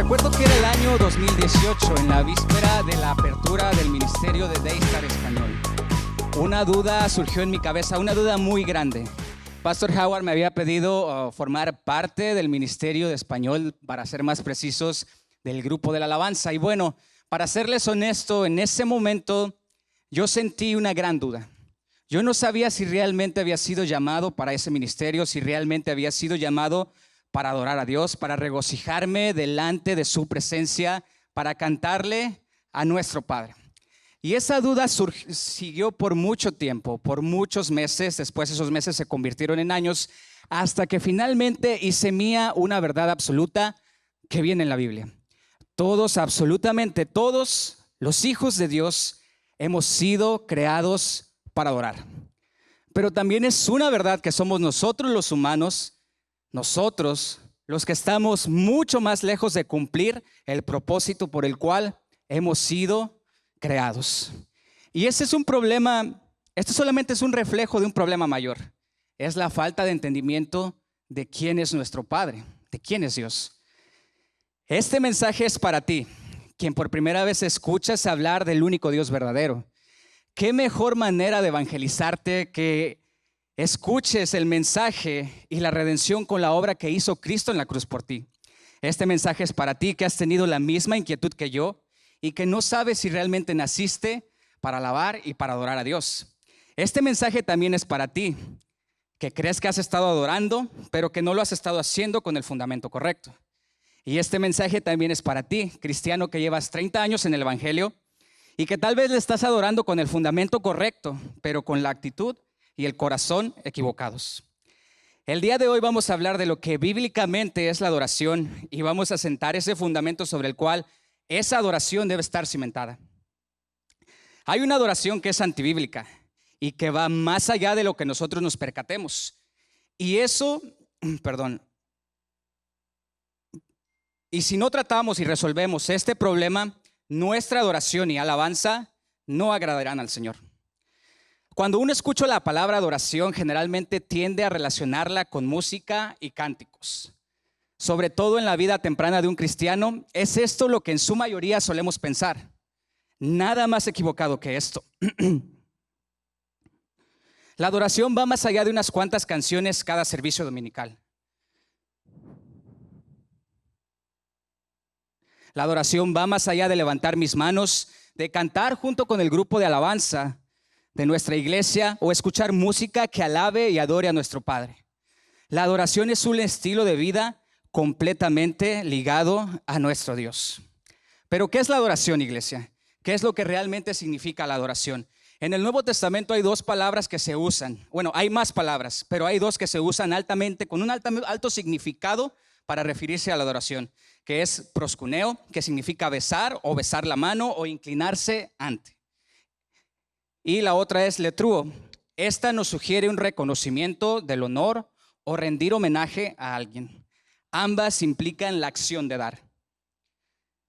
Recuerdo que era el año 2018, en la víspera de la apertura del ministerio de Daystar Español. Una duda surgió en mi cabeza, una duda muy grande. Pastor Howard me había pedido formar parte del ministerio de español, para ser más precisos, del grupo de la alabanza. Y bueno, para serles honesto, en ese momento yo sentí una gran duda. Yo no sabía si realmente había sido llamado para ese ministerio, si realmente había sido llamado para adorar a Dios, para regocijarme delante de su presencia, para cantarle a nuestro Padre. Y esa duda siguió por mucho tiempo, por muchos meses. Después esos meses se convirtieron en años, hasta que finalmente hice mía una verdad absoluta que viene en la Biblia. Todos, absolutamente todos los hijos de Dios hemos sido creados para adorar. Pero también es una verdad que somos nosotros los humanos, nosotros los que estamos mucho más lejos de cumplir el propósito por el cual hemos sido creados. Y ese es un problema, esto solamente es un reflejo de un problema mayor. Es la falta de entendimiento de quién es nuestro Padre, de quién es Dios. Este mensaje es para ti, quien por primera vez escuchas hablar del único Dios verdadero. ¿Qué mejor manera de evangelizarte que escuches el mensaje y la redención con la obra que hizo Cristo en la cruz por ti? Este mensaje es para ti que has tenido la misma inquietud que yo y que no sabes si realmente naciste para alabar y para adorar a Dios. Este mensaje también es para ti que crees que has estado adorando, pero que no lo has estado haciendo con el fundamento correcto. Y este mensaje también es para ti, cristiano, que llevas 30 años en el evangelio y que tal vez le estás adorando con el fundamento correcto, pero con la actitud y el corazón equivocados. El día de hoy vamos a hablar de lo que bíblicamente es la adoración y vamos a sentar ese fundamento sobre el cual esa adoración debe estar cimentada. Hay una adoración que es antibíblica y que va más allá de lo que nosotros nos percatemos. Y si no tratamos y resolvemos este problema, nuestra adoración y alabanza no agradarán al Señor. Cuando uno escucha la palabra adoración, generalmente tiende a relacionarla con música y cánticos. Sobre todo en la vida temprana de un cristiano, es esto lo que en su mayoría solemos pensar. Nada más equivocado que esto. La adoración va más allá de unas cuantas canciones cada servicio dominical. La adoración va más allá de levantar mis manos, de cantar junto con el grupo de alabanza de nuestra iglesia o escuchar música que alabe y adore a nuestro Padre. La adoración es un estilo de vida completamente ligado a nuestro Dios. Pero ¿qué es la adoración, iglesia? ¿Qué es lo que realmente significa la adoración? En el Nuevo Testamento hay dos palabras que se usan. Bueno, hay más palabras, pero hay dos que se usan altamente, con un alto significado para referirse a la adoración, que es proskuneo, que significa besar o besar la mano o inclinarse ante. Y la otra es letruo. Esta nos sugiere un reconocimiento del honor o rendir homenaje a alguien. Ambas implican la acción de dar.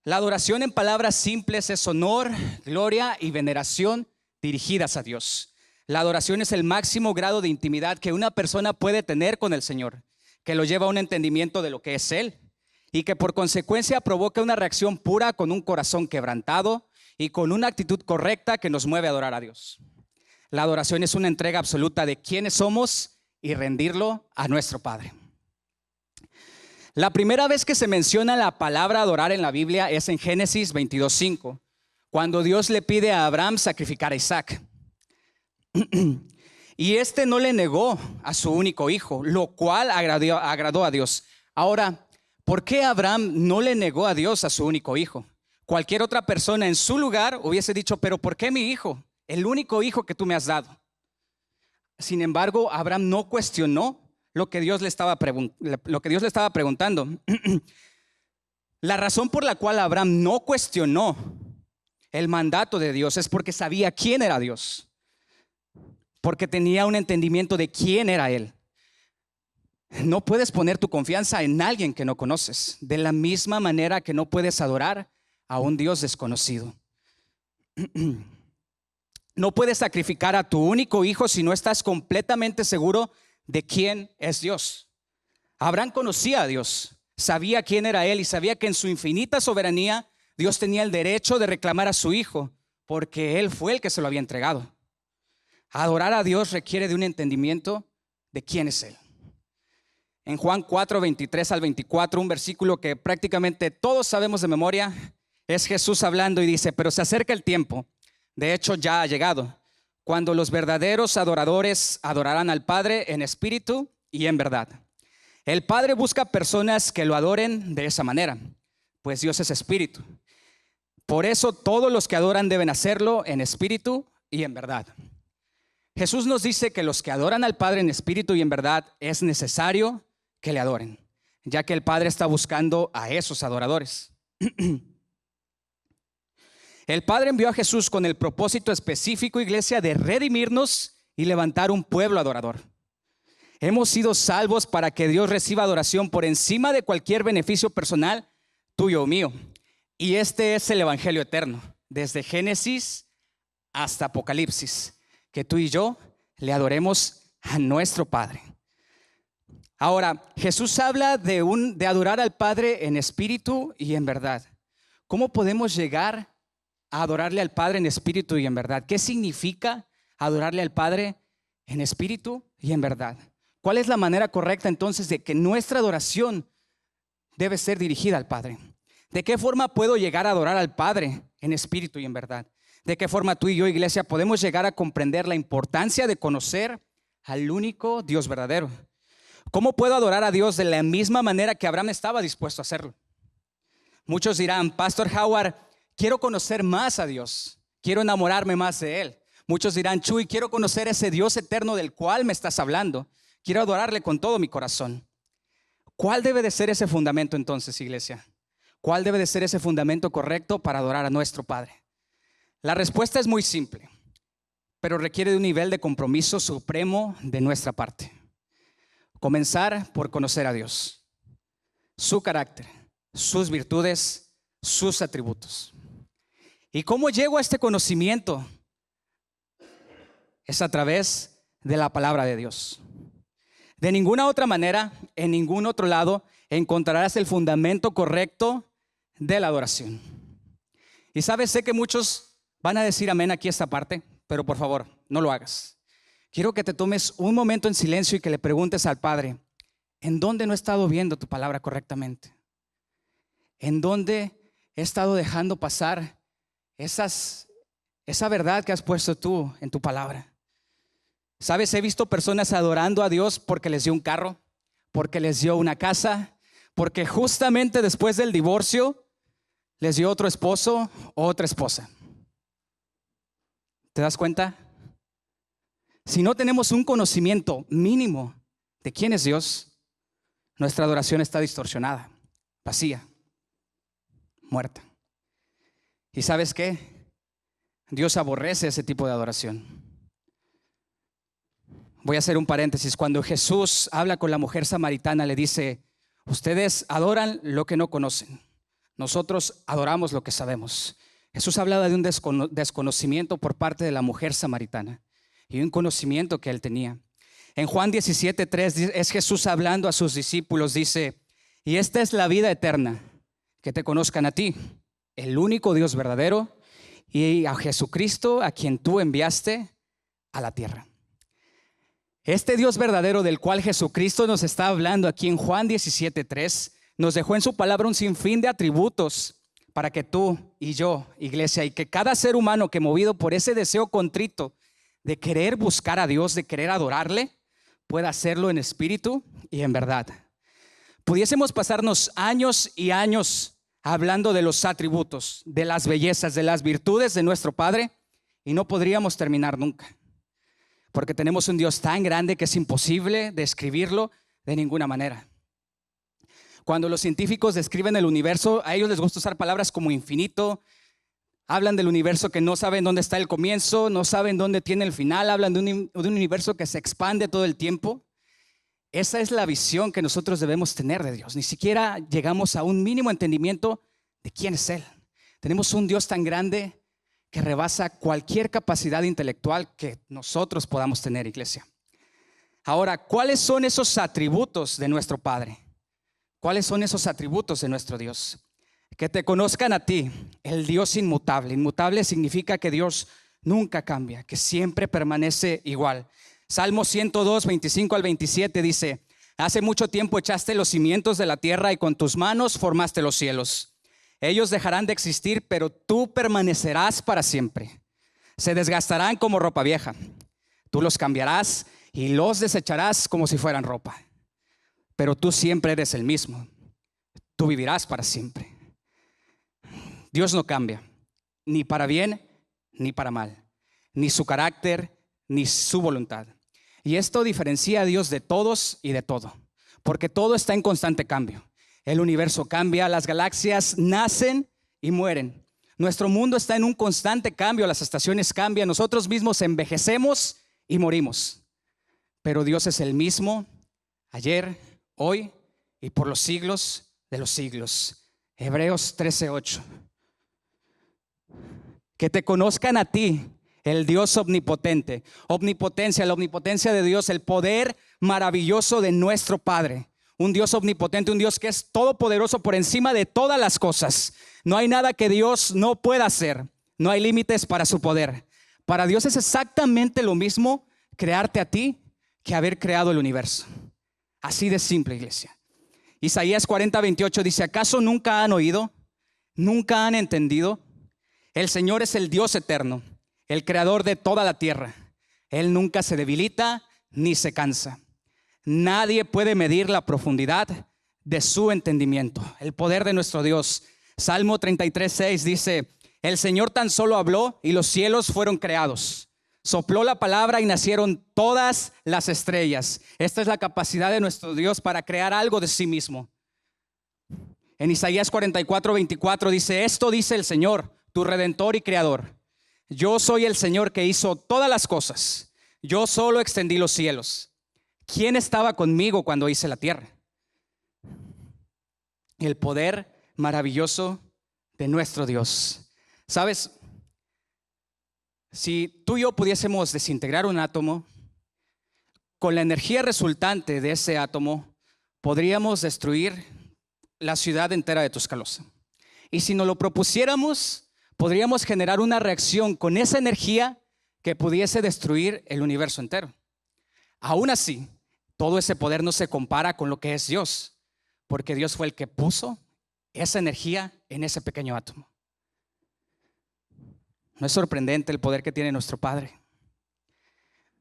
La adoración en palabras simples es honor, gloria y veneración dirigidas a Dios. La adoración es el máximo grado de intimidad que una persona puede tener con el Señor, que lo lleva a un entendimiento de lo que es Él y que por consecuencia provoca una reacción pura con un corazón quebrantado y con una actitud correcta que nos mueve a adorar a Dios. La adoración es una entrega absoluta de quiénes somos y rendirlo a nuestro Padre. La primera vez que se menciona la palabra adorar en la Biblia es en Génesis 22:5, cuando Dios le pide a Abraham sacrificar a Isaac. Y este no le negó a su único hijo, lo cual agradó a Dios. Ahora, ¿por qué Abraham no le negó a Dios a su único hijo? Cualquier otra persona en su lugar hubiese dicho, pero ¿por qué mi hijo? El único hijo que tú me has dado. Sin embargo, Abraham no cuestionó lo que Dios le estaba preguntando. La razón por la cual Abraham no cuestionó el mandato de Dios es porque sabía quién era Dios, porque tenía un entendimiento de quién era Él. No puedes poner tu confianza en alguien que no conoces, de la misma manera que no puedes adorar a un Dios desconocido. No puedes sacrificar a tu único hijo si no estás completamente seguro de quién es Dios. Abraham conocía a Dios, sabía quién era Él y sabía que en su infinita soberanía Dios tenía el derecho de reclamar a su Hijo, porque Él fue el que se lo había entregado. Adorar a Dios requiere de un entendimiento de quién es Él. En Juan 4, 23 al 24, un versículo que prácticamente todos sabemos de memoria, es Jesús hablando y dice: pero se acerca el tiempo, de hecho ya ha llegado, cuando los verdaderos adoradores adorarán al Padre en espíritu y en verdad. El Padre busca personas que lo adoren de esa manera, pues Dios es espíritu. Por eso todos los que adoran deben hacerlo en espíritu y en verdad. Jesús nos dice que los que adoran al Padre en espíritu y en verdad es necesario que le adoren, ya que el Padre está buscando a esos adoradores. El Padre envió a Jesús con el propósito específico, iglesia, de redimirnos y levantar un pueblo adorador. Hemos sido salvos para que Dios reciba adoración por encima de cualquier beneficio personal tuyo o mío. Y este es el evangelio eterno, desde Génesis hasta Apocalipsis, que tú y yo le adoremos a nuestro Padre. Ahora, Jesús habla de adorar al Padre en espíritu y en verdad. ¿Cómo podemos llegar a adorarle al Padre en espíritu y en verdad? ¿Qué significa adorarle al Padre en espíritu y en verdad? ¿Cuál es la manera correcta entonces de que nuestra adoración debe ser dirigida al Padre? ¿De qué forma puedo llegar a adorar al Padre en espíritu y en verdad? ¿De qué forma tú y yo, iglesia, podemos llegar a comprender la importancia de conocer al único Dios verdadero? ¿Cómo puedo adorar a Dios de la misma manera que Abraham estaba dispuesto a hacerlo? Muchos dirán: Pastor Howard, quiero conocer más a Dios, quiero enamorarme más de Él. Muchos dirán: Chuy, quiero conocer ese Dios eterno del cual me estás hablando, quiero adorarle con todo mi corazón. ¿Cuál debe de ser ese fundamento entonces, iglesia? ¿Cuál debe de ser ese fundamento correcto para adorar a nuestro Padre? La respuesta es muy simple, pero requiere de un nivel de compromiso supremo de nuestra parte. Comenzar por conocer a Dios, su carácter, sus virtudes, sus atributos. ¿Y cómo llego a este conocimiento? Es a través de la palabra de Dios. De ninguna otra manera, en ningún otro lado, encontrarás el fundamento correcto de la adoración. Y sabes, sé que muchos van a decir amén aquí esta parte, pero por favor, no lo hagas. Quiero que te tomes un momento en silencio y que le preguntes al Padre: ¿en dónde no he estado viendo tu palabra correctamente? ¿En dónde he estado dejando pasar esa verdad que has puesto tú en tu palabra? Sabes, he visto personas adorando a Dios porque les dio un carro, porque les dio una casa, porque justamente después del divorcio les dio otro esposo o otra esposa. ¿Te das cuenta? Si no tenemos un conocimiento mínimo de quién es Dios, nuestra adoración está distorsionada, vacía, muerta. ¿Y sabes qué? Dios aborrece ese tipo de adoración. Voy a hacer un paréntesis. Cuando Jesús habla con la mujer samaritana, le dice: ustedes adoran lo que no conocen, nosotros adoramos lo que sabemos. Jesús hablaba de un desconocimiento por parte de la mujer samaritana y un conocimiento que él tenía. En Juan 17:3 es Jesús hablando a sus discípulos, dice: y esta es la vida eterna, que te conozcan a ti, el único Dios verdadero, y a Jesucristo, a quien tú enviaste a la tierra. Este Dios verdadero del cual Jesucristo nos está hablando aquí en Juan 17:3 nos dejó en su palabra un sinfín de atributos para que tú y yo, iglesia, y que cada ser humano que, movido por ese deseo contrito de querer buscar a Dios, de querer adorarle, pueda hacerlo en espíritu y en verdad. Pudiésemos pasarnos años y años hablando de los atributos, de las bellezas, de las virtudes de nuestro Padre, y no podríamos terminar nunca, porque tenemos un Dios tan grande que es imposible describirlo de ninguna manera. Cuando los científicos describen el universo, a ellos les gusta usar palabras como infinito. Hablan del universo que no saben dónde está el comienzo, no saben dónde tiene el final. Hablan de un universo que se expande todo el tiempo. Esa es la visión que nosotros debemos tener de Dios. Ni siquiera llegamos a un mínimo entendimiento de quién es Él. Tenemos un Dios tan grande que rebasa cualquier capacidad intelectual que nosotros podamos tener, iglesia. Ahora, ¿cuáles son esos atributos de nuestro Padre? ¿Cuáles son esos atributos de nuestro Dios? Que te conozcan a ti, el Dios inmutable. Inmutable significa que Dios nunca cambia, que siempre permanece igual. Salmo 102, 25 al 27 dice: hace mucho tiempo echaste los cimientos de la tierra y con tus manos formaste los cielos. Ellos dejarán de existir, pero tú permanecerás para siempre. Se desgastarán como ropa vieja. Tú los cambiarás y los desecharás como si fueran ropa. Pero tú siempre eres el mismo. Tú vivirás para siempre. Dios no cambia, ni para bien ni para mal, ni su carácter ni su voluntad. Y esto diferencia a Dios de todos y de todo, porque todo está en constante cambio. El universo cambia, las galaxias nacen y mueren. Nuestro mundo está en un constante cambio, las estaciones cambian, nosotros mismos envejecemos y morimos. Pero Dios es el mismo ayer, hoy y por los siglos de los siglos. Hebreos 13:8. Que te conozcan a ti, el Dios omnipotente. Omnipotencia, la omnipotencia de Dios, el poder maravilloso de nuestro Padre. Un Dios omnipotente, un Dios que es todopoderoso por encima de todas las cosas. No hay nada que Dios no pueda hacer. No hay límites para su poder. Para Dios es exactamente lo mismo crearte a ti que haber creado el universo. Así de simple, iglesia. Isaías 40:28 dice: ¿acaso nunca han oído? ¿Nunca han entendido? El Señor es el Dios eterno, el creador de toda la tierra. Él nunca se debilita ni se cansa. Nadie puede medir la profundidad de su entendimiento, el poder de nuestro Dios. Salmo 33:6 dice: el Señor tan solo habló y los cielos fueron creados. Sopló la palabra y nacieron todas las estrellas. Esta es la capacidad de nuestro Dios para crear algo de sí mismo. En Isaías 44:24 dice: esto dice el Señor, tu Redentor y Creador. Yo soy el Señor que hizo todas las cosas. Yo solo extendí los cielos. ¿Quién estaba conmigo cuando hice la tierra? El poder maravilloso de nuestro Dios. ¿Sabes? Si tú y yo pudiésemos desintegrar un átomo, con la energía resultante de ese átomo, podríamos destruir la ciudad entera de Tuscaloosa. Y si nos lo propusiéramos, podríamos generar una reacción con esa energía que pudiese destruir el universo entero. Aún así, todo ese poder no se compara con lo que es Dios, porque Dios fue el que puso esa energía en ese pequeño átomo. ¿No es sorprendente el poder que tiene nuestro Padre?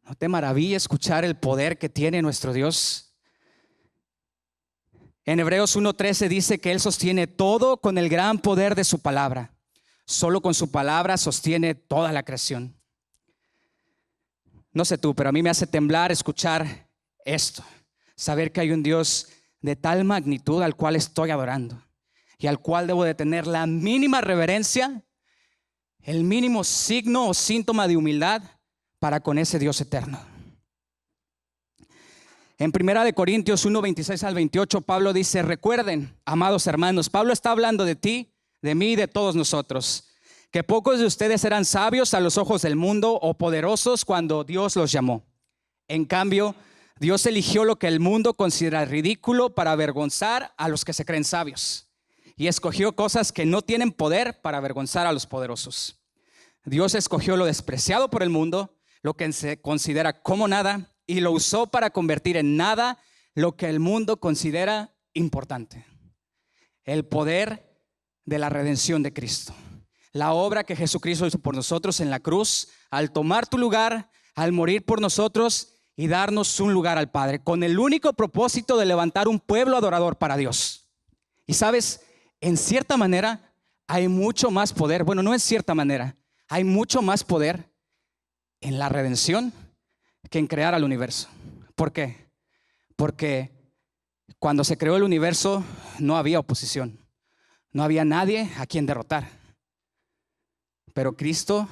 ¿No te maravilla escuchar el poder que tiene nuestro Dios? En Hebreos 1:13 dice que Él sostiene todo con el gran poder de su palabra. Solo con su palabra sostiene toda la creación. No sé tú, pero a mí me hace temblar escuchar esto. Saber que hay un Dios de tal magnitud al cual estoy adorando y al cual debo de tener la mínima reverencia, el mínimo signo o síntoma de humildad para con ese Dios eterno. En 1 Corintios 1:26 al 28, Pablo dice: recuerden, amados hermanos, Pablo está hablando de ti, de mí y de todos nosotros, que pocos de ustedes eran sabios a los ojos del mundo o poderosos cuando Dios los llamó. En cambio, Dios eligió lo que el mundo considera ridículo para avergonzar a los que se creen sabios, y escogió cosas que no tienen poder para avergonzar a los poderosos. Dios escogió lo despreciado por el mundo, lo que se considera como nada, y lo usó para convertir en nada lo que el mundo considera importante. El poder de la redención de Cristo. La obra que Jesucristo hizo por nosotros en la cruz, al tomar tu lugar, al morir por nosotros y darnos un lugar al Padre, con el único propósito de levantar un pueblo adorador para Dios. Y sabes, en cierta manera hay mucho más poder, bueno, no en cierta manera, hay mucho más poder en la redención que en crear al universo. ¿Por qué? Porque cuando se creó el universo no había oposición. No había nadie a quien derrotar. Pero Cristo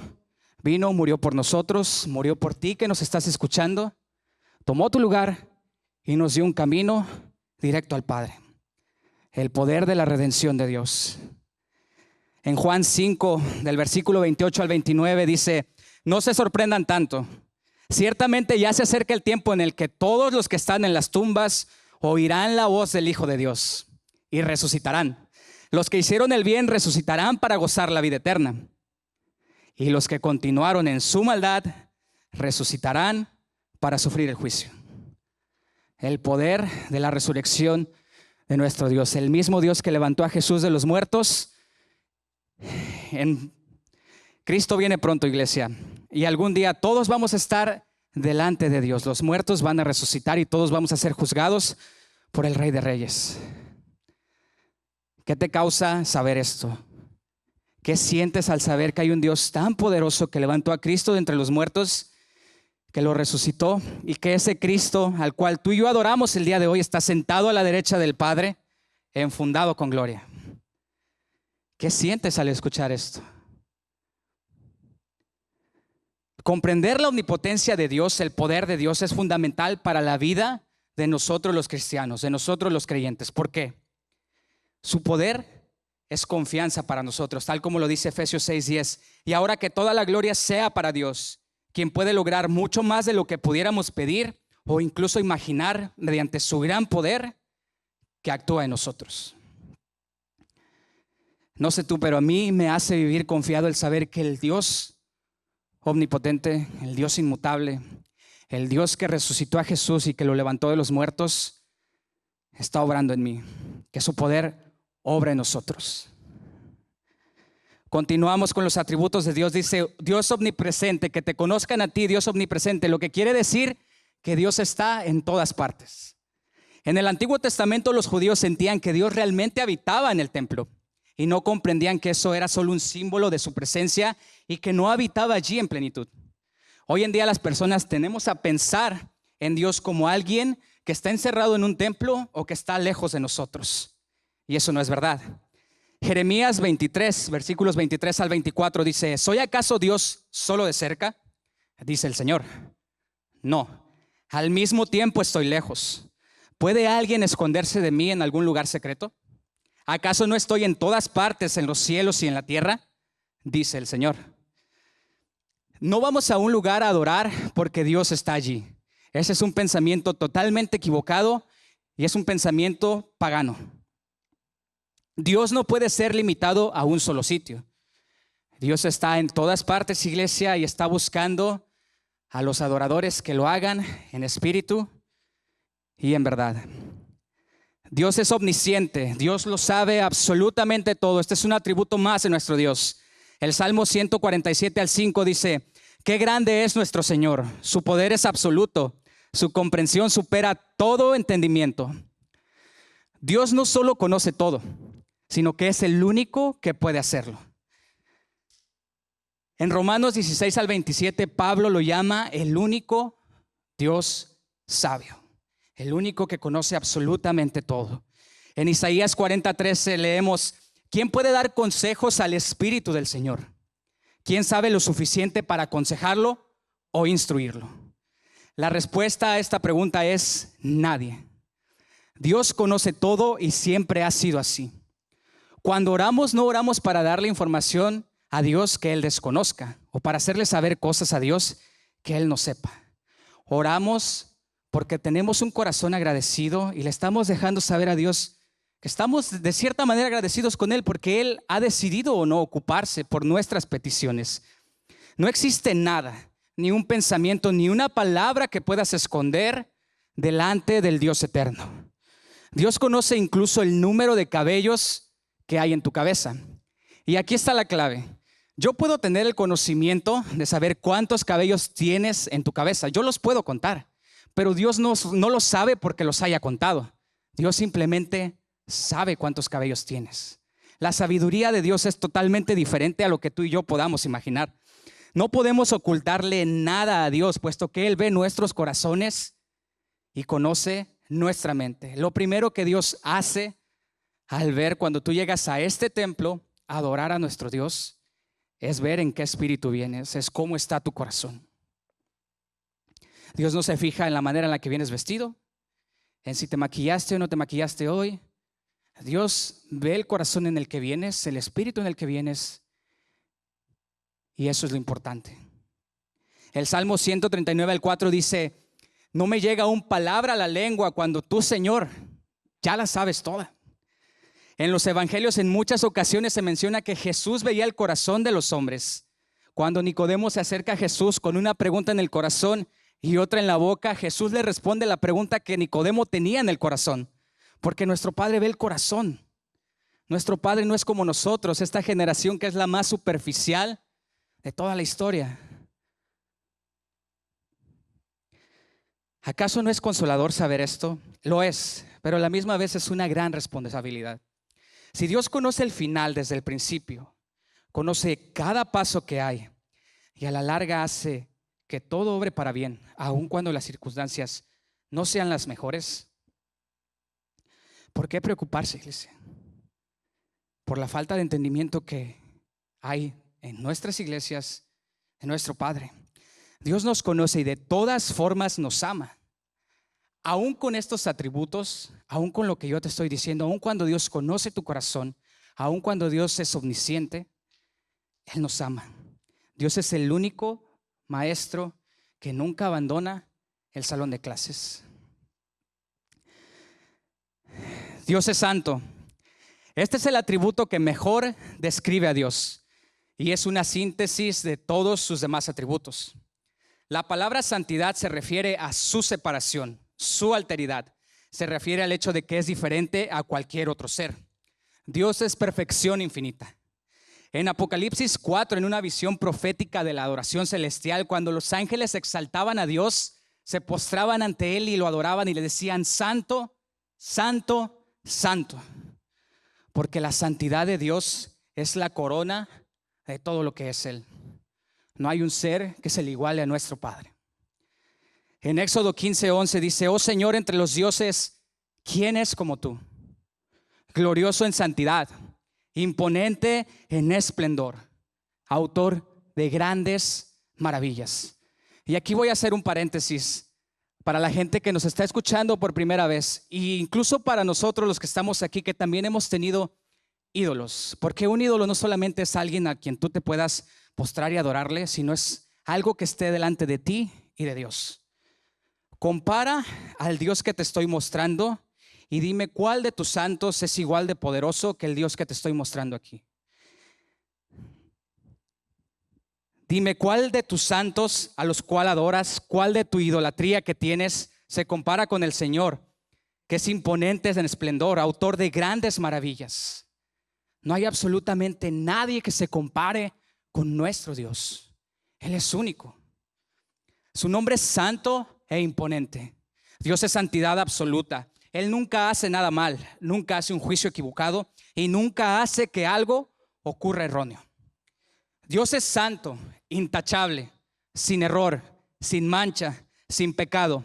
vino, murió por nosotros, murió por ti que nos estás escuchando, tomó tu lugar y nos dio un camino directo al Padre. El poder de la redención de Dios. En Juan 5, del versículo 28 al 29 dice: no se sorprendan tanto. Ciertamente ya se acerca el tiempo en el que todos los que están en las tumbas oirán la voz del Hijo de Dios. y resucitarán. Los que hicieron el bien resucitarán para gozar la vida eterna. Y los que continuaron en su maldad resucitarán para sufrir el juicio. El poder de la resurrección de nuestro Dios, el mismo Dios que levantó a Jesús de los muertos. Cristo viene pronto, iglesia, y algún día todos vamos a estar delante de Dios. Los muertos van a resucitar y todos vamos a ser juzgados por el Rey de Reyes. ¿Qué te causa saber esto? ¿Qué sientes al saber que hay un Dios tan poderoso que levantó a Cristo de entre los muertos, que lo resucitó, y que ese Cristo al cual tú y yo adoramos el día de hoy está sentado a la derecha del Padre, enfundado con gloria? ¿Qué sientes al escuchar esto? Comprender la omnipotencia de Dios, el poder de Dios, es fundamental para la vida de nosotros los cristianos, de nosotros los creyentes. ¿Por qué? Su poder es confianza para nosotros, tal como lo dice Efesios 6:10. Y ahora que toda la gloria sea para Dios, quien puede lograr mucho más de lo que pudiéramos pedir o incluso imaginar mediante su gran poder que actúa en nosotros. No sé tú, pero a mí me hace vivir confiado el saber que el Dios omnipotente, el Dios inmutable, el Dios que resucitó a Jesús y que lo levantó de los muertos, está obrando en mí, que su poder obra en nosotros. Continuamos con los atributos de Dios. Dice Dios omnipresente, que te conozcan a ti, Dios omnipresente, lo que quiere decir que Dios está en todas partes. En el Antiguo Testamento los judíos sentían que Dios realmente habitaba en el templo y no comprendían que eso era solo un símbolo de su presencia y que no habitaba allí en plenitud. Hoy en día las personas tendemos a pensar en Dios como alguien que está encerrado en un templo o que está lejos de nosotros, y eso no es verdad. Jeremías 23, versículos 23 al 24 dice: ¿Soy acaso Dios solo de cerca? Dice el Señor. No, al mismo tiempo estoy lejos. ¿Puede alguien esconderse de mí en algún lugar secreto? ¿Acaso no estoy en todas partes, en los cielos y en la tierra? Dice el Señor. No vamos a un lugar a adorar porque Dios está allí. Ese es un pensamiento totalmente equivocado y es un pensamiento pagano. Dios no puede ser limitado a un solo sitio. Dios está en todas partes, iglesia, y está buscando a los adoradores que lo hagan en espíritu y en verdad. Dios es omnisciente, Dios lo sabe absolutamente todo. Este es un atributo más de nuestro Dios. El Salmo 147 al 5 dice: qué grande es nuestro Señor, su poder es absoluto, su comprensión supera todo entendimiento. Dios no solo conoce todo, sino que es el único que puede hacerlo. En Romanos 16 al 27, Pablo lo llama el único Dios sabio, el único que conoce absolutamente todo. En Isaías 40:13 leemos: ¿quién puede dar consejos al Espíritu del Señor? ¿Quién sabe lo suficiente para aconsejarlo o instruirlo? La respuesta a esta pregunta es nadie. Dios conoce todo y siempre ha sido así. Cuando oramos, no oramos para darle información a Dios que Él desconozca o para hacerle saber cosas a Dios que Él no sepa. Oramos porque tenemos un corazón agradecido y le estamos dejando saber a Dios que estamos de cierta manera agradecidos con Él porque Él ha decidido o no ocuparse por nuestras peticiones. No existe nada, ni un pensamiento, ni una palabra que puedas esconder delante del Dios eterno. Dios conoce incluso el número de cabellos que hay en tu cabeza. Y aquí está la clave. Yo puedo tener el conocimiento de saber cuántos cabellos tienes en tu cabeza. Yo los puedo contar, pero Dios no lo sabe porque los haya contado. Dios simplemente sabe cuántos cabellos tienes. La sabiduría de Dios es totalmente diferente a lo que tú y yo podamos imaginar. No podemos ocultarle nada a Dios, puesto que Él ve nuestros corazones y conoce nuestra mente. Lo primero que Dios hace al ver cuando tú llegas a este templo a adorar a nuestro Dios es ver en qué espíritu vienes, es cómo está tu corazón. Dios no se fija en la manera en la que vienes vestido, en si te maquillaste o no te maquillaste hoy. Dios ve el corazón en el que vienes, el espíritu en el que vienes, y eso es lo importante. El Salmo 139 al 4 dice: no me llega aún palabra a la lengua cuando tú, Señor, ya la sabes toda. En los evangelios en muchas ocasiones se menciona que Jesús veía el corazón de los hombres. Cuando Nicodemo se acerca a Jesús con una pregunta en el corazón y otra en la boca, Jesús le responde la pregunta que Nicodemo tenía en el corazón. Porque nuestro Padre ve el corazón. Nuestro Padre no es como nosotros, esta generación que es la más superficial de toda la historia. ¿Acaso no es consolador saber esto? Lo es, pero a la misma vez es una gran responsabilidad. Si Dios conoce el final desde el principio, conoce cada paso que hay y a la larga hace que todo obre para bien, aun cuando las circunstancias no sean las mejores, ¿por qué preocuparse, iglesia? Por la falta de entendimiento que hay en nuestras iglesias, en nuestro Padre. Dios nos conoce y de todas formas nos ama. Aún con estos atributos, aún con lo que yo te estoy diciendo, aún cuando Dios conoce tu corazón, aún cuando Dios es omnisciente, Él nos ama. Dios es el único maestro que nunca abandona el salón de clases. Dios es santo. Este es el atributo que mejor describe a Dios y es una síntesis de todos sus demás atributos. La palabra santidad se refiere a su separación, su alteridad. Se refiere al hecho de que es diferente a cualquier otro ser. Dios es perfección infinita. En Apocalipsis 4, en una visión profética de la adoración celestial, cuando los ángeles exaltaban a Dios, se postraban ante Él y lo adoraban y le decían: santo, santo, santo. Porque la santidad de Dios es la corona de todo lo que es Él. No hay un ser que se le iguale a nuestro Padre. En Éxodo 15:11 dice: oh Señor, entre los dioses, ¿quién es como tú? Glorioso en santidad, imponente en esplendor, autor de grandes maravillas. Y aquí voy a hacer un paréntesis para la gente que nos está escuchando por primera vez, e incluso para nosotros los que estamos aquí, que también hemos tenido ídolos. Porque un ídolo no solamente es alguien a quien tú te puedas postrar y adorarle, sino es algo que esté delante de ti y de Dios. Compara al Dios que te estoy mostrando y dime cuál de tus santos es igual de poderoso que el Dios que te estoy mostrando aquí. Dime cuál de tus santos a los cuales adoras, cuál de tu idolatría que tienes se compara con el Señor, que es imponente en esplendor, autor de grandes maravillas. No hay absolutamente nadie que se compare con nuestro Dios. Él es único. Su nombre es santo e imponente. Dios es santidad absoluta. Él nunca hace nada mal, nunca hace un juicio equivocado y nunca hace que algo ocurra erróneo. Dios es santo, intachable, sin error, sin mancha, sin pecado,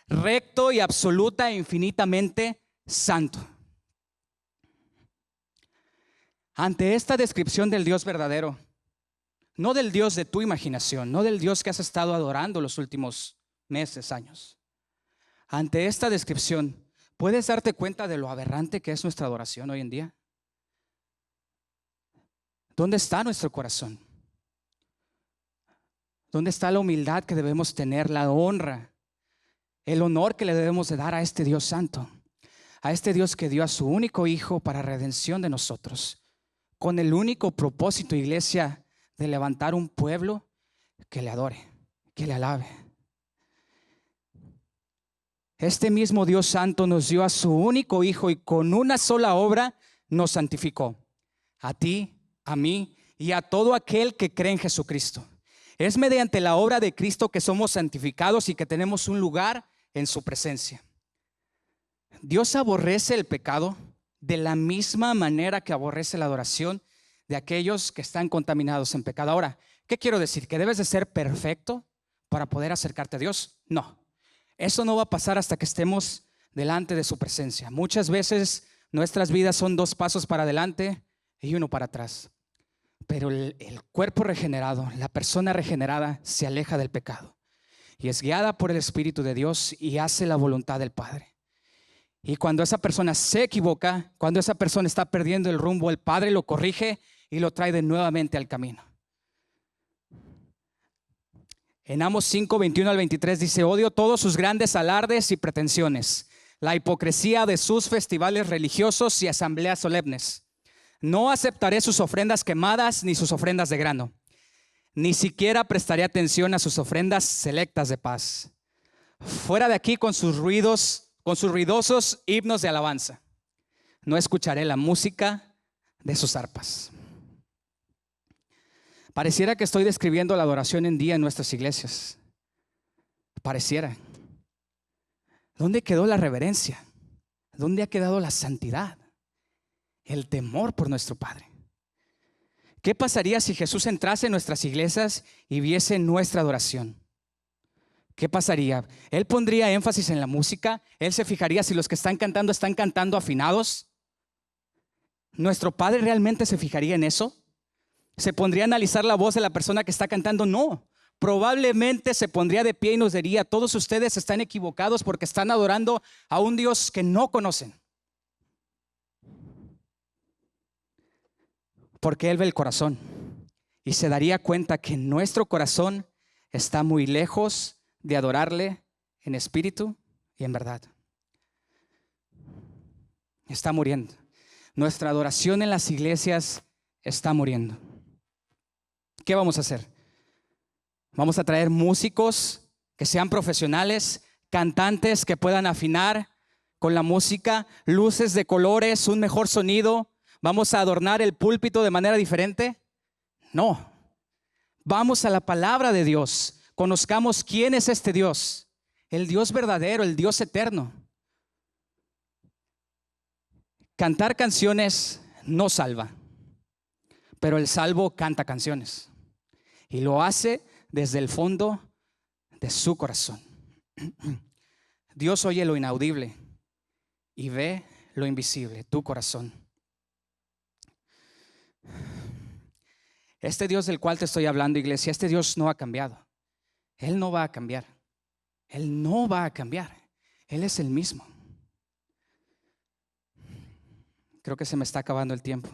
recto y absoluta e infinitamente santo. Ante esta descripción del Dios verdadero, no del Dios de tu imaginación, no del Dios que has estado adorando los últimos meses, años. Ante esta descripción, ¿puedes darte cuenta de lo aberrante que es nuestra adoración hoy en día? ¿Dónde está nuestro corazón? ¿Dónde está la humildad que debemos tener, la honra, el honor que le debemos de dar a este Dios santo? A este Dios que dio a su único Hijo para redención de nosotros, con el único propósito, iglesia, de levantar un pueblo que le adore, que le alabe. Este mismo Dios santo nos dio a su único Hijo y con una sola obra nos santificó. A ti, a mí y a todo aquel que cree en Jesucristo. Es mediante la obra de Cristo que somos santificados y que tenemos un lugar en su presencia. Dios aborrece el pecado de la misma manera que aborrece la adoración de aquellos que están contaminados en pecado. Ahora, ¿qué quiero decir? ¿Que debes de ser perfecto para poder acercarte a Dios? No, eso no va a pasar hasta que estemos delante de su presencia. Muchas veces nuestras vidas son 2 pasos para adelante y 1 para atrás. Pero el cuerpo regenerado, la persona regenerada se aleja del pecado y es guiada por el Espíritu de Dios y hace la voluntad del Padre. Y cuando esa persona se equivoca, cuando esa persona está perdiendo el rumbo, el Padre lo corrige y lo trae de nuevamente al camino. En Amos 5, 21 al 23 dice: odio todos sus grandes alardes y pretensiones. la hipocresía de sus festivales religiosos y asambleas solemnes. No aceptaré sus ofrendas quemadas ni sus ofrendas de grano. Ni siquiera prestaré atención a sus ofrendas selectas de paz. Fuera de aquí con sus ruidosos himnos de alabanza. No escucharé la música de sus arpas. Pareciera que estoy describiendo la adoración en día en nuestras iglesias. Pareciera. ¿Dónde quedó la reverencia? ¿Dónde ha quedado la santidad? El temor por nuestro Padre. ¿Qué pasaría si Jesús entrase en nuestras iglesias y viese nuestra adoración? ¿Qué pasaría? ¿Él pondría énfasis en la música? ¿Él se fijaría si los que están cantando afinados? ¿Nuestro Padre realmente se fijaría en eso? ¿Se pondría a analizar la voz de la persona que está cantando? No. Probablemente se pondría de pie y nos diría: todos ustedes están equivocados porque están adorando a un Dios que no conocen. Porque Él ve el corazón y se daría cuenta que nuestro corazón está muy lejos de adorarle en espíritu y en verdad. Está muriendo. Nuestra adoración en las iglesias está muriendo. ¿Qué vamos a hacer? Vamos a traer músicos que sean profesionales, cantantes que puedan afinar con la música, luces de colores, un mejor sonido. ¿Vamos a adornar el púlpito de manera diferente? No. Vamos a la palabra de Dios. Conozcamos quién es este Dios. El Dios verdadero, el Dios eterno. Cantar canciones no salva, pero el salvo canta canciones y lo hace desde el fondo de su corazón. Dios oye lo inaudible y ve lo invisible, tu corazón. Este Dios del cual te estoy hablando, iglesia, este Dios no ha cambiado. Él no va a cambiar. Él no va a cambiar. Él es el mismo. Creo que se me está acabando el tiempo.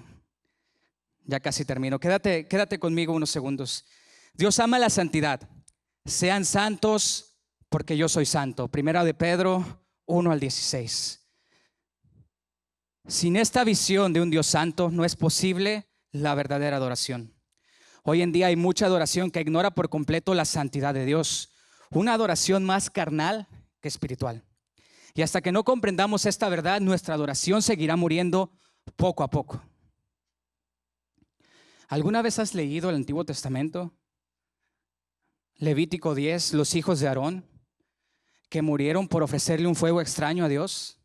Ya casi termino. Quédate conmigo unos segundos. Dios ama la santidad. Sean santos porque yo soy santo. Primera de Pedro 1-16. Sin esta visión de un Dios santo no es posible la verdadera adoración. Hoy en día hay mucha adoración que ignora por completo la santidad de Dios. Una adoración más carnal que espiritual. Y hasta que no comprendamos esta verdad, nuestra adoración seguirá muriendo poco a poco. ¿Alguna vez has leído el Antiguo Testamento? Levítico 10, los hijos de Aarón que murieron por ofrecerle un fuego extraño a Dios,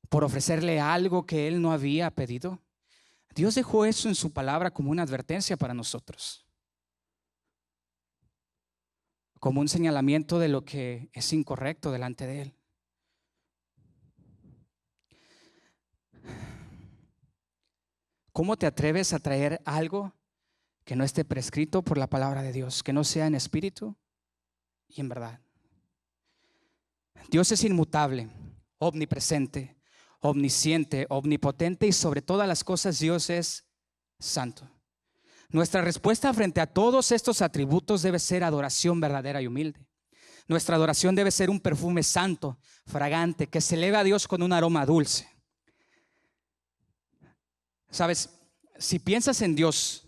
por ofrecerle algo que él no había pedido. Dios dejó eso en su palabra como una advertencia para nosotros, como un señalamiento de lo que es incorrecto delante de él. ¿Cómo te atreves a traer algo que no esté prescrito por la palabra de Dios, que no sea en espíritu y en verdad? Dios es inmutable, omnipresente, omnisciente, omnipotente y sobre todas las cosas Dios es santo. Nuestra respuesta frente a todos estos atributos debe ser adoración verdadera y humilde. Nuestra adoración debe ser un perfume santo, fragante, que se eleve a Dios con un aroma dulce. Sabes, si piensas en Dios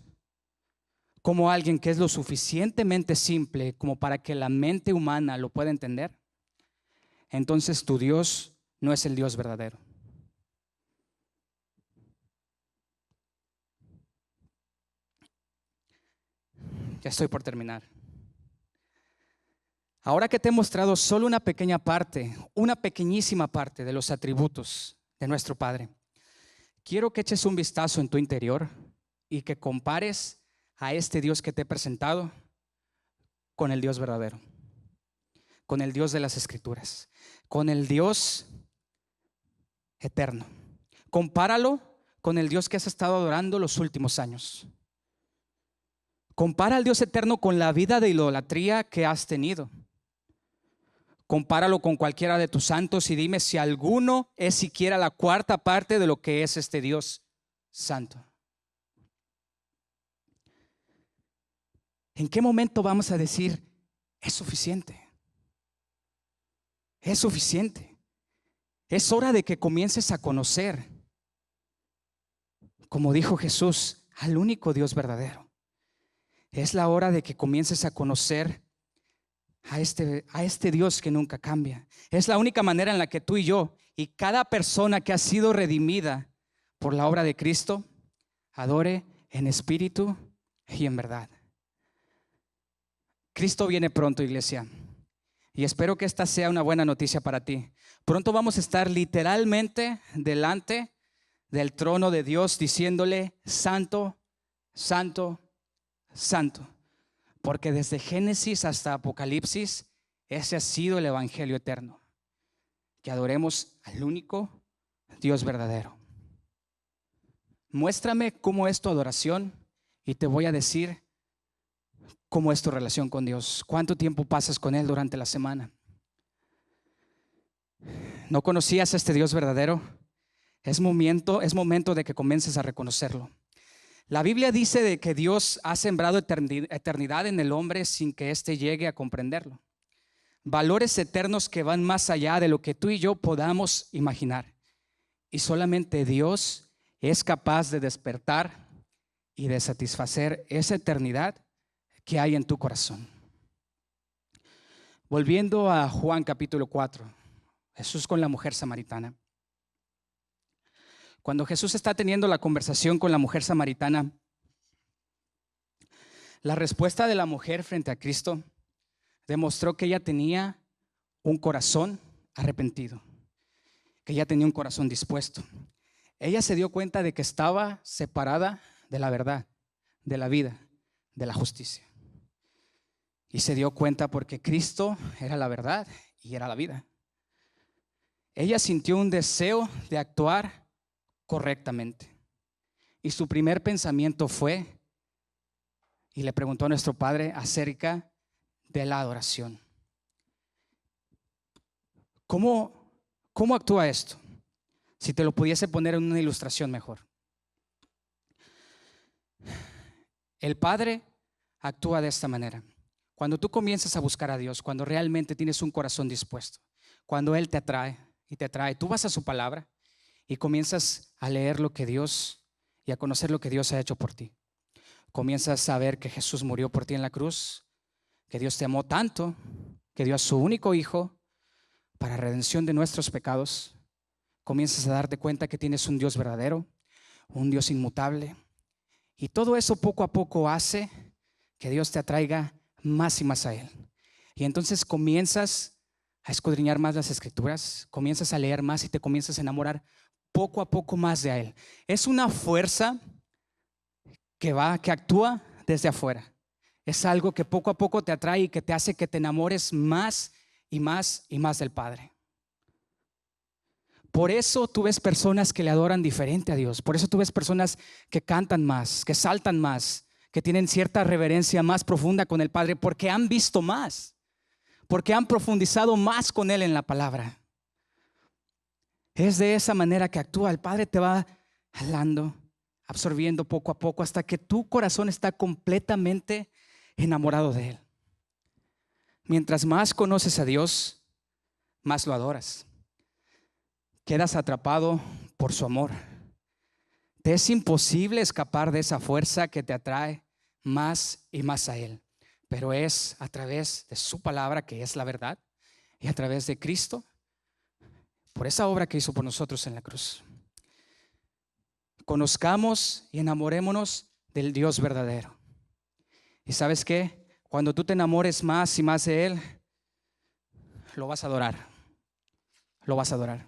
como alguien que es lo suficientemente simple como para que la mente humana lo pueda entender, entonces tu Dios no es el Dios verdadero. Ya estoy por terminar. Ahora que te he mostrado solo una pequeña parte, una pequeñísima parte de los atributos de nuestro Padre, quiero que eches un vistazo en tu interior y que compares a este Dios que te he presentado con el Dios verdadero, con el Dios de las Escrituras, con el Dios eterno. Compáralo con el Dios que has estado adorando los últimos años. Compara al Dios eterno con la vida de idolatría que has tenido. Compáralo con cualquiera de tus santos y dime si alguno es siquiera la cuarta parte de lo que es este Dios santo. ¿En qué momento vamos a decir es suficiente? Es suficiente? Es hora de que comiences a conocer, como dijo Jesús, al único Dios verdadero. Es la hora de que comiences a conocer a este Dios que nunca cambia. Es la única manera en la que tú y yo y cada persona que ha sido redimida por la obra de Cristo adore en espíritu y en verdad. Cristo viene pronto, iglesia, y espero que esta sea una buena noticia para ti. Pronto vamos a estar literalmente delante del trono de Dios diciéndole: santo, santo, santo. Porque desde Génesis hasta Apocalipsis ese ha sido el evangelio eterno, que adoremos al único Dios verdadero. Muéstrame cómo es tu adoración y te voy a decir cómo es tu relación con Dios. ¿Cuánto tiempo pasas con Él durante la semana? ¿No conocías a este Dios verdadero? Es momento de que comiences a reconocerlo. La Biblia dice de que Dios ha sembrado eternidad en el hombre sin que éste llegue a comprenderlo. Valores eternos que van más allá de lo que tú y yo podamos imaginar. Y solamente Dios es capaz de despertar y de satisfacer esa eternidad que hay en tu corazón. Volviendo a Juan capítulo 4, Jesús con la mujer samaritana. Cuando Jesús está teniendo la conversación con la mujer samaritana, la respuesta de la mujer frente a Cristo demostró que ella tenía un corazón arrepentido, que ella tenía un corazón dispuesto. Ella se dio cuenta de que estaba separada de la verdad, de la vida, de la justicia. Y se dio cuenta porque Cristo era la verdad y era la vida. Ella sintió un deseo de actuar correctamente. Y su primer pensamiento fue, y le preguntó a nuestro Padre acerca de la adoración. ¿Cómo actúa esto? Si te lo pudiese poner en una ilustración mejor. El Padre actúa de esta manera. Cuando tú comienzas a buscar a Dios, cuando realmente tienes un corazón dispuesto, cuando Él te atrae y te atrae, tú vas a su palabra y comienzas a leer lo que Dios y a conocer lo que Dios ha hecho por ti. Comienzas a ver que Jesús murió por ti en la cruz, que Dios te amó tanto, que dio a su único hijo para redención de nuestros pecados. Comienzas a darte cuenta que tienes un Dios verdadero, un Dios inmutable. Y todo eso poco a poco hace que Dios te atraiga más y más a Él. Y entonces comienzas a escudriñar más las escrituras, comienzas a leer más y te comienzas a enamorar poco a poco más de Él. Es una fuerza que actúa desde afuera. Es algo que poco a poco te atrae y que te hace que te enamores más y más y más del Padre. Por eso tú ves personas que le adoran diferente a Dios. Por eso tú ves personas que cantan más, que saltan más, que tienen cierta reverencia más profunda con el Padre, porque han visto más, porque han profundizado más con Él en la palabra. Es de esa manera que actúa. El Padre te va jalando, absorbiendo poco a poco hasta que tu corazón está completamente enamorado de Él. Mientras más conoces a Dios, más lo adoras. Quedas atrapado por su amor. Te es imposible escapar de esa fuerza que te atrae más y más a Él. Pero es a través de su palabra, que es la verdad, y a través de Cristo, por esa obra que hizo por nosotros en la cruz. Conozcamos y enamorémonos del Dios verdadero. ¿Y sabes qué? Cuando tú te enamores más y más de Él, lo vas a adorar. Lo vas a adorar.